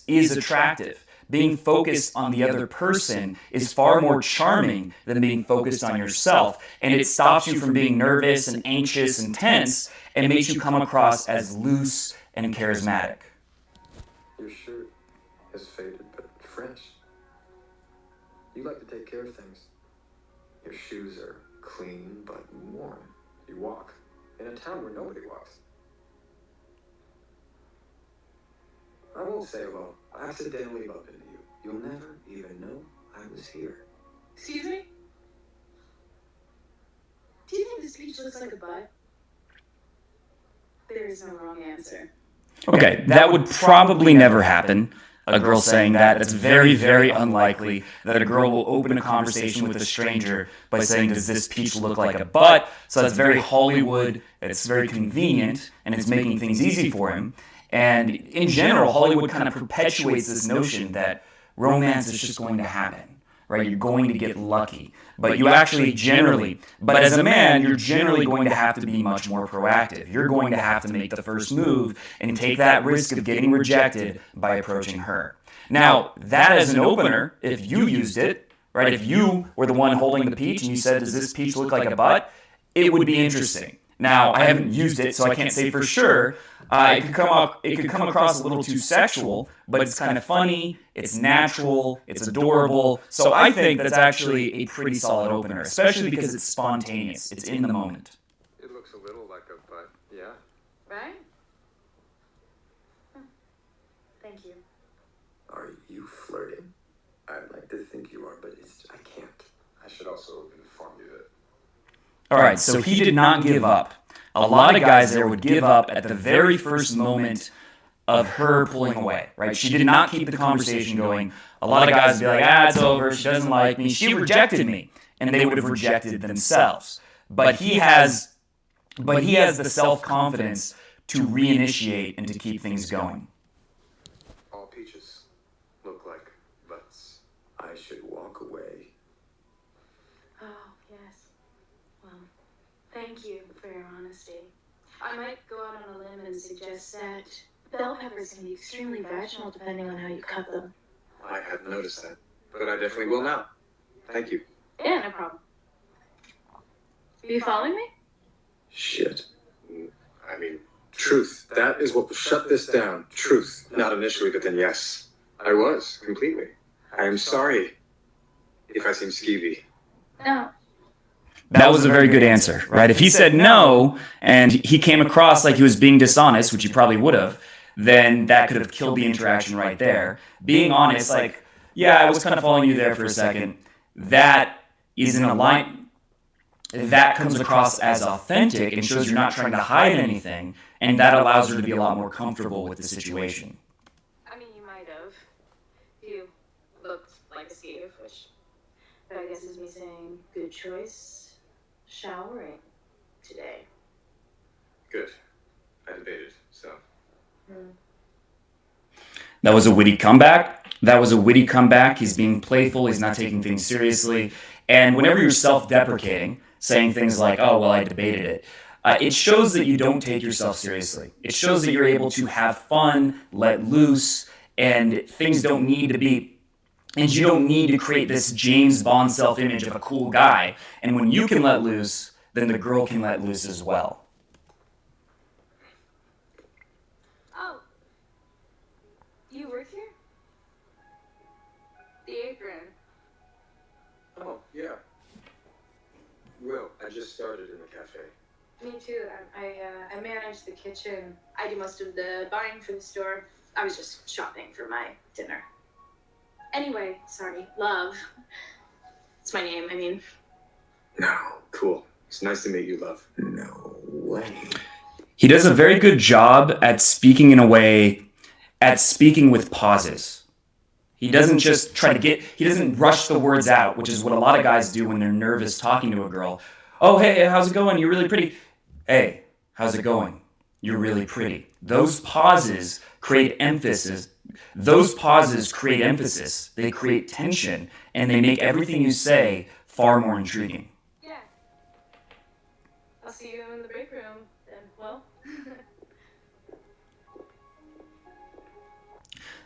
is attractive. Being focused on the other person is far more charming than being focused on yourself. And it stops you from being nervous and anxious and tense and makes you come across as loose and charismatic. Your shirt is faded but fresh. You like to take care of things. Your shoes are clean but worn. You walk in a town where nobody walks. I won't say, well, I accidentally bumped into you. You'll never even know I was here. Excuse me? Do you think this beach looks like a butt? There is no wrong answer. Okay, that would probably never happen. A girl saying that. It's very, very unlikely that a girl will open a conversation with a stranger by saying, does this peach look like a butt? So that's very Hollywood, it's very convenient, and it's making things easy for him. And in general, Hollywood kind of perpetuates this notion that romance is just going to happen, right? You're going to get lucky. But you actually but as a man, you're generally going to have to be much more proactive. You're going to have to make the first move and take that risk of getting rejected by approaching her. Now, that as an opener, if you used it, right? If you were the one holding the peach and you said, does this peach look like a butt? It would be interesting. Now, I haven't used it, so I can't say for sure. It could come across a little too sexual, but it's kind of funny, it's natural, it's adorable. So I think that's actually a pretty solid opener, especially because it's spontaneous. It's in the moment. It looks a little like a butt, yeah? Right? Thank you. Are you flirting? I'd like to think you are, but I can't. I should also inform you that. All right, so he did not give up. A lot of guys there would give up at the very first moment of her pulling away, right? She did not keep the conversation going. A lot of guys would be like, it's over, she doesn't like me, she rejected me, and they would have rejected themselves. But he has the self-confidence to reinitiate and to keep things going. All peaches look like butts. I should walk away. Oh, yes. Well, thank you for your honesty. I might go out on a limb and suggest that bell peppers can be extremely vaginal depending on how you cut them. I hadn't noticed that, but I definitely will now. Thank you. Yeah, no problem. Are you following me? Shit. I mean, truth. That is what will shut this down. Truth. Not initially, but then yes. I was, completely. I am sorry if I seem skeevy. No. That was a very good answer, right? If he said no and he came across like he was being dishonest, which he probably would have, then that could have killed the interaction right there. Being honest, like, yeah, I was kind of following you there for a second, that is in a line that comes across as authentic and shows you're not trying to hide anything, and that allows her to be a lot more comfortable with the situation. I mean, you might have. You looked like a Steve, which I guess is me saying good choice showering today. Good. I debated, so. That was a witty comeback. He's being playful. He's not taking things seriously. And whenever you're self-deprecating, saying things like, oh, well, I debated it, it shows that you don't take yourself seriously. It shows that you're able to have fun, let loose, and things don't need to be, and you don't need to create this James Bond self-image of a cool guy. And when you can let loose, then the girl can let loose as well. Oh. You work here? The apron. Oh, yeah. Well, I just started in the cafe. Me too. I manage the kitchen. I do most of the buying for the store. I was just shopping for my dinner. Anyway, sorry, Love. It's my name, I mean. No, cool. It's nice to meet you, Love. No way. He does a very good job at speaking with pauses. He doesn't just he doesn't rush the words out, which is what a lot of guys do when they're nervous talking to a girl. Oh, hey, how's it going? You're really pretty. Hey, how's it going? You're really pretty. Those pauses create emphasis. They create tension, and they make everything you say far more intriguing. Yeah. I'll see you in the break room then. Well.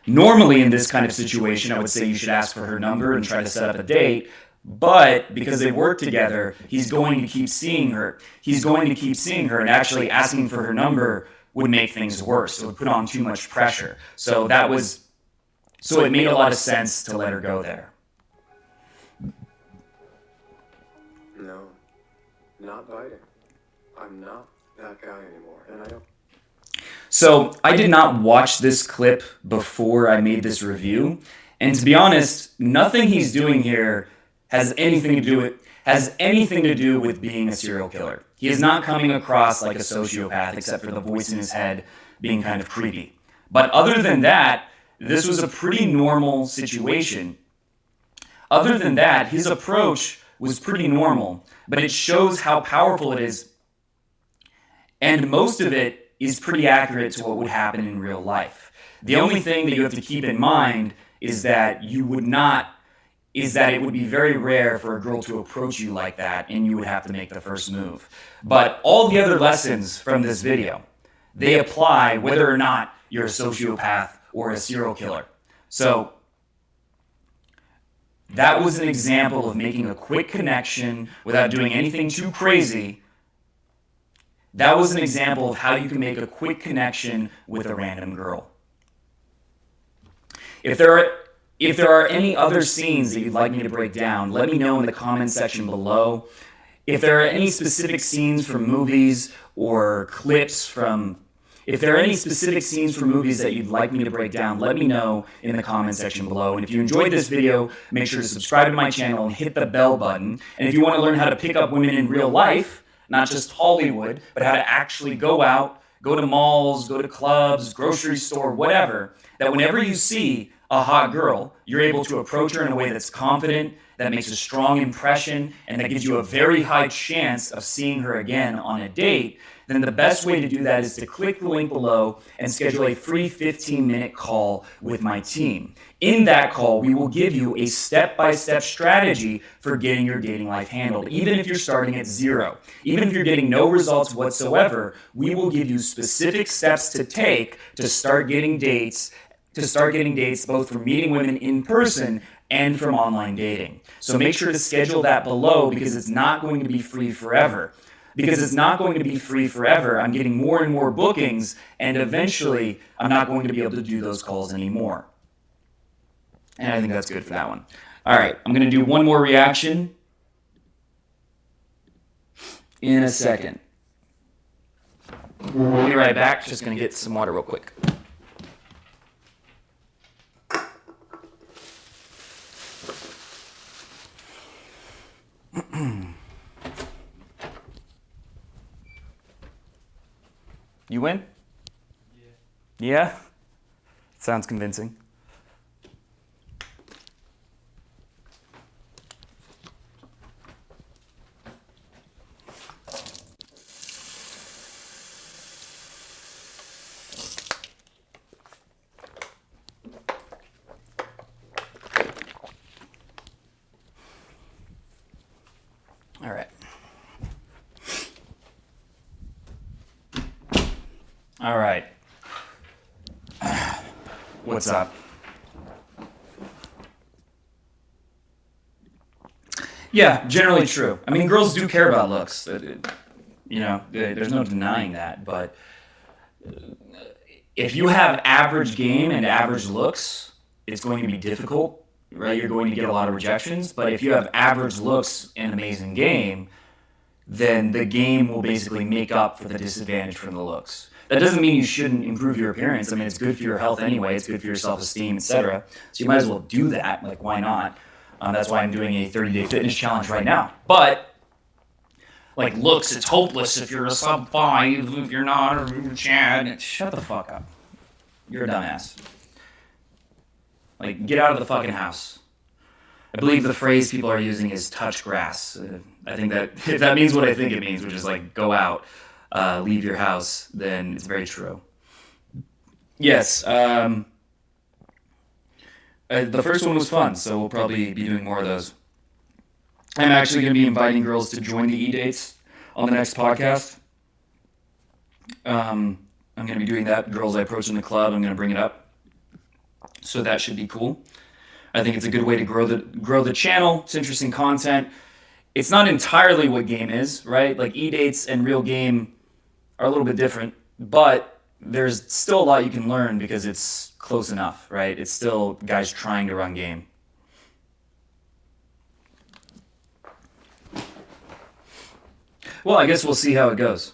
Normally, in this kind of situation, I would say you should ask for her number and try to set up a date. But because they work together, he's going to keep seeing her. And actually asking for her number would make things worse. It would put on too much pressure. So it made a lot of sense to let her go there. No, not biting. I'm not that guy anymore, and I don't. So I did not watch this clip before I made this review, and to be honest, nothing he's doing here has anything to do with being a serial killer. He is not coming across like a sociopath, except for the voice in his head being kind of creepy. But other than that, this was a pretty normal situation. Other than that, his approach was pretty normal, but it shows how powerful it is, and most of it is pretty accurate to what would happen in real life. The only thing that you have to keep in mind is that it would be very rare for a girl to approach you like that, and you would have to make the first move. But all the other lessons from this video, they apply whether or not you're a sociopath or a serial killer. So that was an example of making a quick connection without doing anything too crazy. That was an example of how you can make a quick connection with a random girl. If there are any other scenes that you'd like me to break down, let me know in the comment section below. If there are any specific scenes from movies or clips from If there are any specific scenes from movies that you'd like me to break down, let me know in the comment section below. And if you enjoyed this video, make sure to subscribe to my channel and hit the bell button. And if you want to learn how to pick up women in real life, not just Hollywood, but how to actually go out, go to malls, go to clubs, grocery store, whatever, that whenever you see a hot girl, you're able to approach her in a way that's confident, that makes a strong impression, and that gives you a very high chance of seeing her again on a date, then the best way to do that is to click the link below and schedule a free 15-minute call with my team. In that call, we will give you a step-by-step strategy for getting your dating life handled, even if you're starting at zero. Even if you're getting no results whatsoever, we will give you specific steps to take to start getting dates, both from meeting women in person and from online dating. So make sure to schedule that below, because it's not going to be free forever. I'm getting more and more bookings, and eventually I'm not going to be able to do those calls anymore. And I think that's good for that one. All right, I'm going to do one more reaction in a second. We'll be right back. Just going to get some water real quick. You win? Yeah? Sounds convincing. All right. All right. What's up? Yeah, generally true. I mean, girls do care about looks. You know, there's no denying that. But if you have average game and average looks, it's going to be difficult, right? You're going to get a lot of rejections. But if you have average looks and amazing game, then the game will basically make up for the disadvantage from the looks. That doesn't mean you shouldn't improve your appearance. I mean, it's good for your health anyway. It's good for your self-esteem, etc. So you might as well do that. Like, why not? That's why I'm doing a 30-day fitness challenge right now. But, like, looks, it's hopeless if you're a sub-5, if you're not a Chad. Shut the fuck up. You're a dumbass. Like, get out of the fucking house. I believe the phrase people are using is touch grass. I think that if that means what I think it means, which is like go out, leave your house, then it's very true. Yes, the first one was fun, so we'll probably be doing more of those. I'm actually going to be inviting girls to join the E-Dates on the next podcast. I'm going to be doing that. Girls I approach in the club, I'm going to bring it up. So that should be cool. I think it's a good way to grow the channel. It's interesting content. It's not entirely what game is, right? Like E-Dates and real game are a little bit different, but there's still a lot you can learn because it's close enough, right? It's still guys trying to run game. Well, I guess we'll see how it goes.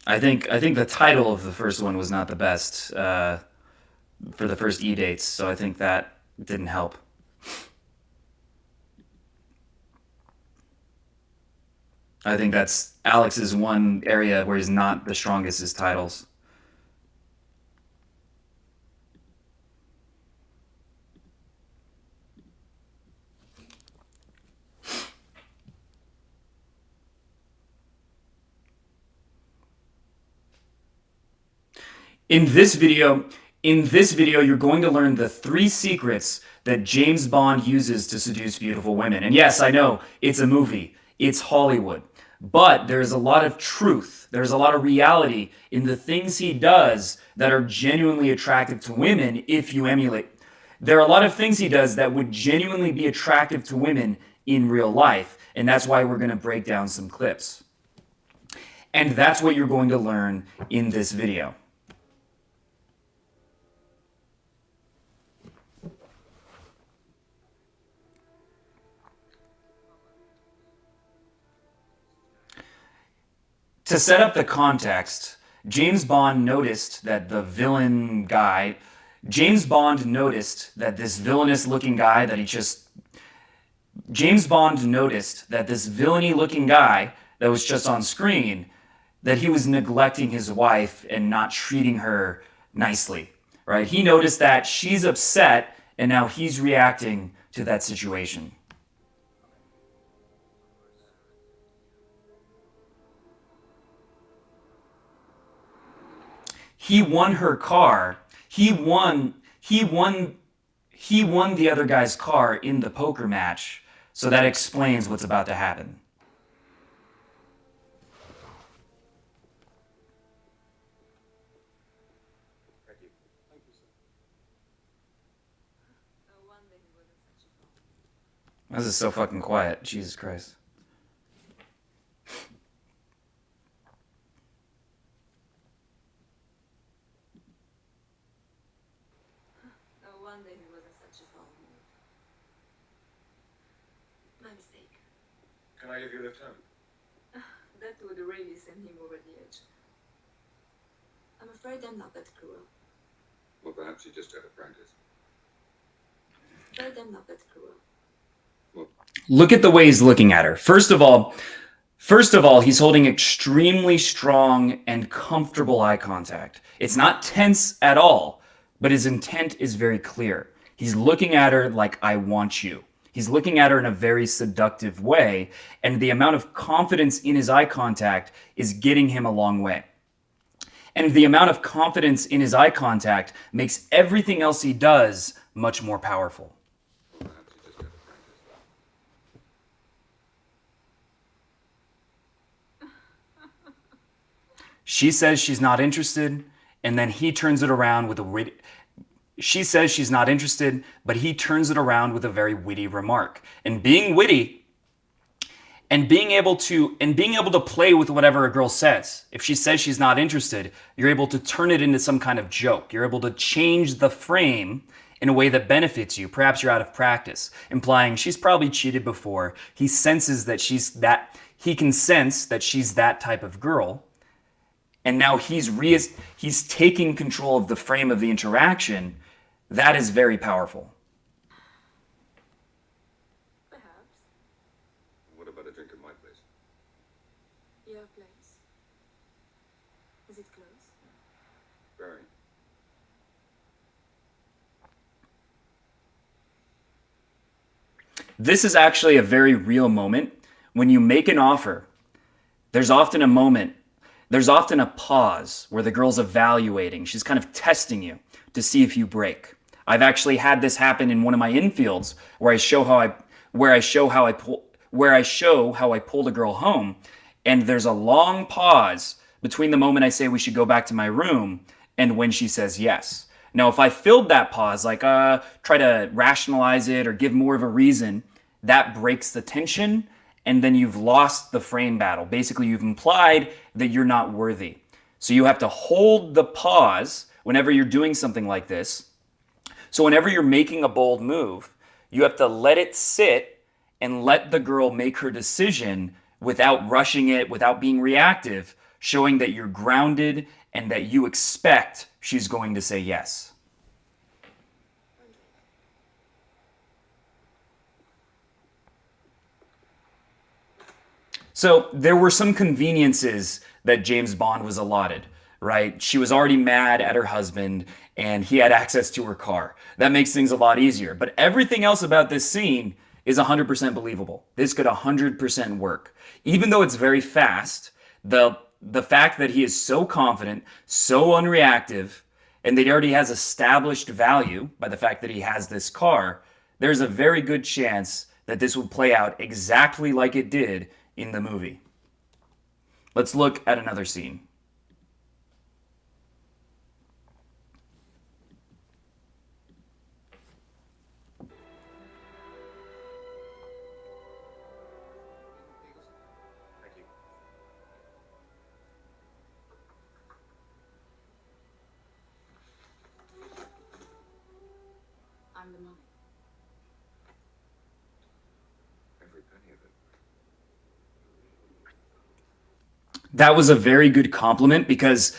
I think the title of the first one was not the best for the first E-Dates, so I think that didn't help. I think that's Alex's one area where he's not the strongest is titles. In this video, you're going to learn the 3 secrets that James Bond uses to seduce beautiful women. And yes, I know, it's a movie. It's Hollywood. But there's a lot of truth. There's a lot of reality in the things he does that are genuinely attractive to women if you emulate. There are a lot of things he does that would genuinely be attractive to women in real life. And that's why we're going to break down some clips. And that's what you're going to learn in this video. To set up the context, James Bond noticed that this villainous looking guy that was just on screen, that he was neglecting his wife and not treating her nicely, right? He noticed that she's upset and now he's reacting to that situation. He won her car. He won the other guy's car in the poker match. So that explains what's about to happen. This is so fucking quiet. Jesus Christ. No wonder he was in such a foul mood. My mistake. Can I give you a lift home? That would really send him over the edge. I'm afraid I'm not that cruel. Well, perhaps you just out of practice. Afraid I'm not that cruel. Look at the way he's looking at her. First of all, he's holding extremely strong and comfortable eye contact. It's not tense at all, but his intent is very clear. He's looking at her like, I want you. He's looking at her in a very seductive way, and the amount of confidence in his eye contact is getting him a long way. And the amount of confidence in his eye contact makes everything else he does much more powerful. She says she's not interested, and then he turns it around with a witty... She says she's not interested, but he turns it around with a very witty remark. And being witty and being able to play with whatever a girl says. If she says she's not interested, you're able to turn it into some kind of joke. You're able to change the frame in a way that benefits you. Perhaps you're out of practice, implying she's probably cheated before. He can sense that she's that type of girl. And now he's taking control of the frame of the interaction. That is very powerful. Perhaps. What about a drink at my place? Your place. Is it close? Very. This is actually a very real moment. When you make an offer, there's often a pause where the girl's evaluating. She's kind of testing you to see if you break. I've actually had this happen in one of my infields where I show how I pulled a girl home, and there's a long pause between the moment I say we should go back to my room and when she says yes. Now, if I filled that pause, like try to rationalize it or give more of a reason, that breaks the tension, and then you've lost the frame battle. Basically, you've implied that you're not worthy. So you have to hold the pause whenever you're doing something like this. So whenever you're making a bold move, you have to let it sit and let the girl make her decision without rushing it, without being reactive, showing that you're grounded and that you expect she's going to say yes. So there were some conveniences that James Bond was allotted, right? She was already mad at her husband and he had access to her car. That makes things a lot easier. But everything else about this scene is 100% believable. This could 100% work. Even though it's very fast, the fact that he is so confident, so unreactive, and that he already has established value by the fact that he has this car, there's a very good chance that this would play out exactly like it did in the movie. Let's look at another scene. I'm the money. Every penny of it. That was a very good compliment because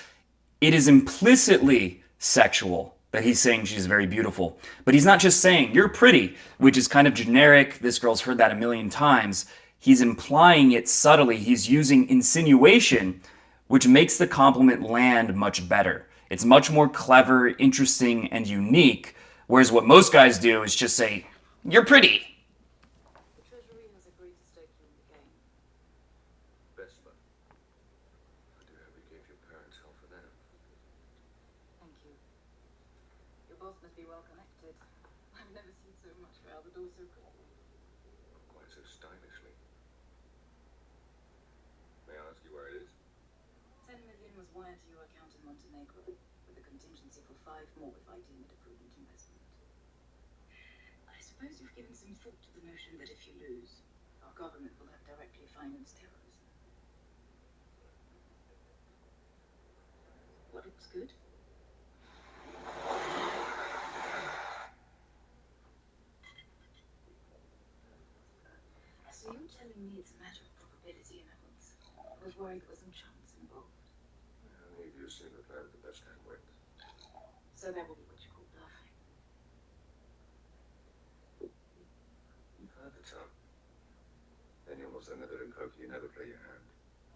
it is implicitly sexual that he's saying she's very beautiful. But he's not just saying, you're pretty, which is kind of generic. This girl's heard that a million times. He's implying it subtly. He's using insinuation, which makes the compliment land much better. It's much more clever, interesting, and unique. Whereas what most guys do is just say, you're pretty. The Treasury has agreed to stake you in the game. Best luck. I do hope you gave your parents hell for that. Thank you. Your boss must be well connected. I've never seen so much for out the door so quickly. Quite so stylishly. May I ask you where it is? 10 million was wired to your account in Montenegro, with a contingency for 5 more if I deem it a prudent investment. I suppose you've given some thought to the notion that if you lose, our government will have directly financed terrorism. What looks good? So you're telling me it's a matter of probability and odds? I was worried there was some chance involved. Only if you seem to play with the best hand wins. So that will be what you call bluffing. You've heard the term. Any almost then that in poker, you never play your hand.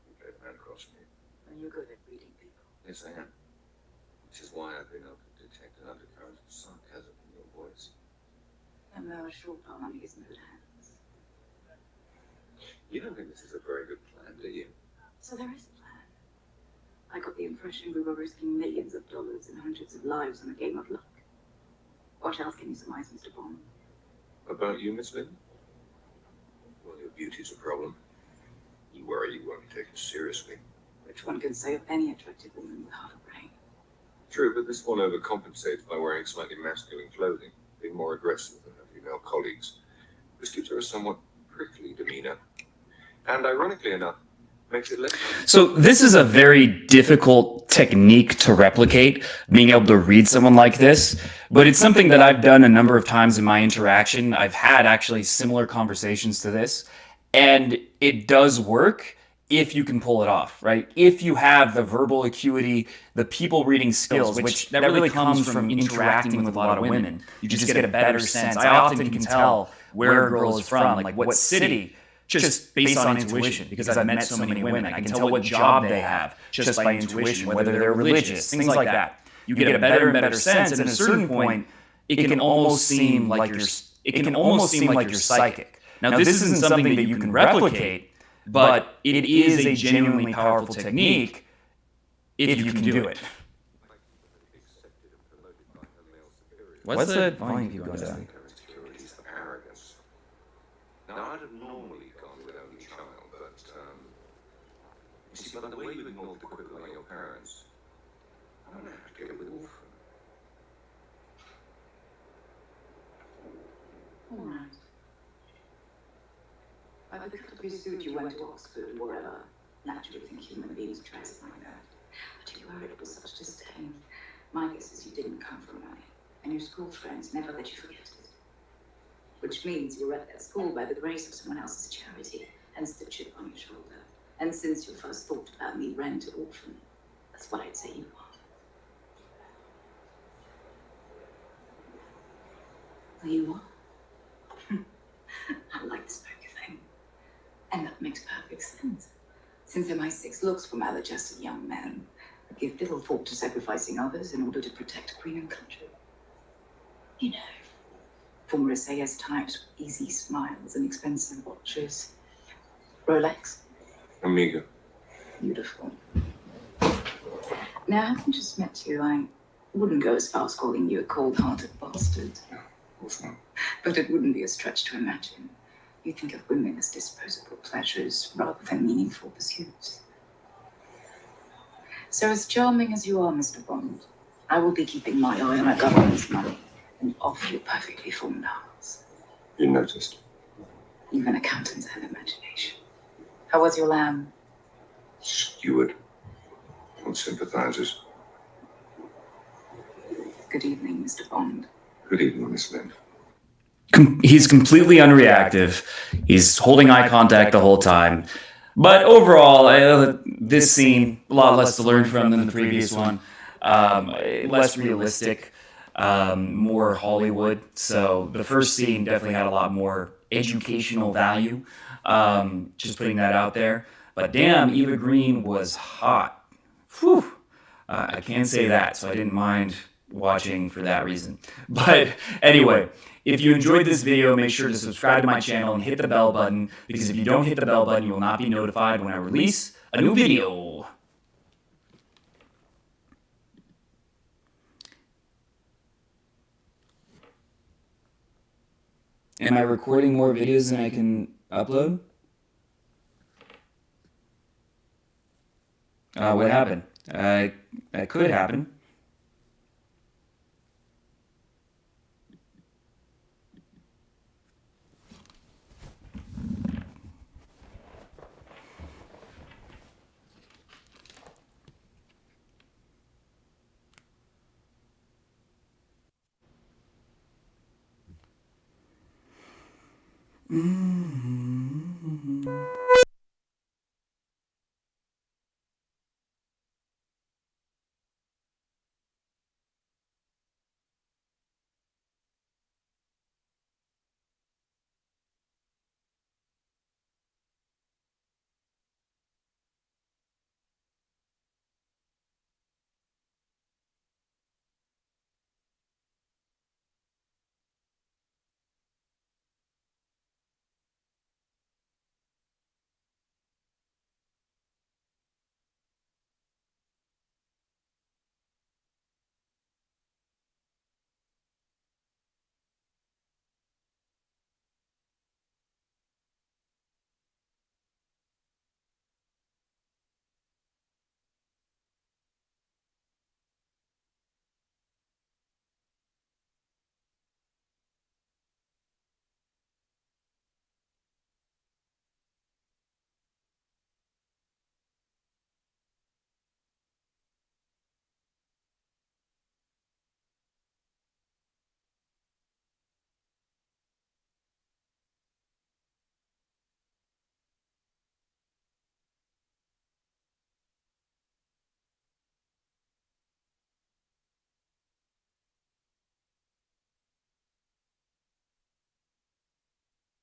You play the man across from you. And you're good at reading people. Yes, I am. Which is why I've been able to detect an undercurrent of sarcasm in your voice. And there are short arm his mood hands. You don't think this is a very good plan, do you? So there is a plan. I got the impression we were risking millions of dollars and hundreds of lives on a game of luck. What else can you surmise, Mr. Bond? About you, Miss Lynn? Well, your beauty's a problem. You worry you won't be taken seriously. Which one can say of any attractive woman with half a brain. True, but this one overcompensates by wearing slightly masculine clothing, being more aggressive than her female colleagues. This gives her a somewhat prickly demeanor. And ironically enough, makes it less... So this is a very difficult technique to replicate, being able to read someone like this, but it's something that I've done a number of times in my interaction. I've had actually similar conversations to this, and it does work if you can pull it off, right? If you have the verbal acuity, the people reading skills, which that really comes from interacting with a lot of women. You just get a better sense. I often can tell where a girl is from, like what city, just based on intuition, because I've met so many women. I can tell what job they have just by intuition, whether they're religious, things like that. You get a better and better sense, and at a certain point, it can almost seem like you're psychic. Now, this isn't something that you can replicate, but it is a genuinely powerful technique if you can do it. What's the volume keep going down? Insecurities, arrogance. Now, I'd have normally gone with only child, but, you see, by the way you ignored the quick by your parents, I'm gonna have to go with orphan. All right. By the cut of your suit, you went to Oxford, wherever. Naturally think human beings dress like that. But you worried it was such disdain. My guess is you didn't come from money, and your school friends never let you forget it. Which means you were at that school by the grace of someone else's charity, hence the chip on your shoulder. And since your first thought about me ran to orphan, that's what I'd say you are. Well, you are. I like this poker thing. And that makes perfect sense. Since MI6 looks for maladjusted young men, I give little thought to sacrificing others in order to protect queen and country. You know, former SAS types with easy smiles and expensive watches. Rolex. Amiga. Beautiful. Now, having just met you, I wouldn't go as far as calling you a cold-hearted bastard. Of course not. But it wouldn't be a stretch to imagine. You think of women as disposable pleasures rather than meaningful pursuits. So as charming as you are, Mr. Bond, I will be keeping my eye on our government's money and off your perfectly formed hearts. You noticed. Even accountants have imagination. How was your lamb? Skewered. What sympathizers? Good evening, Mr. Bond. Good evening, Miss Lynn. He's completely unreactive. He's holding eye contact the whole time. But overall, this scene, a lot less to learn from than the previous one. Less realistic, more Hollywood. So the first scene definitely had a lot more educational value. Just putting that out there. But damn, Eva Green was hot. Whew. I can't say that, so I didn't mind watching for that reason. But anyway, if you enjoyed this video, make sure to subscribe to my channel and hit the bell button, because if you don't hit the bell button, you will not be notified when I release a new video. Am I recording more videos than I can upload? What happened? That could happen.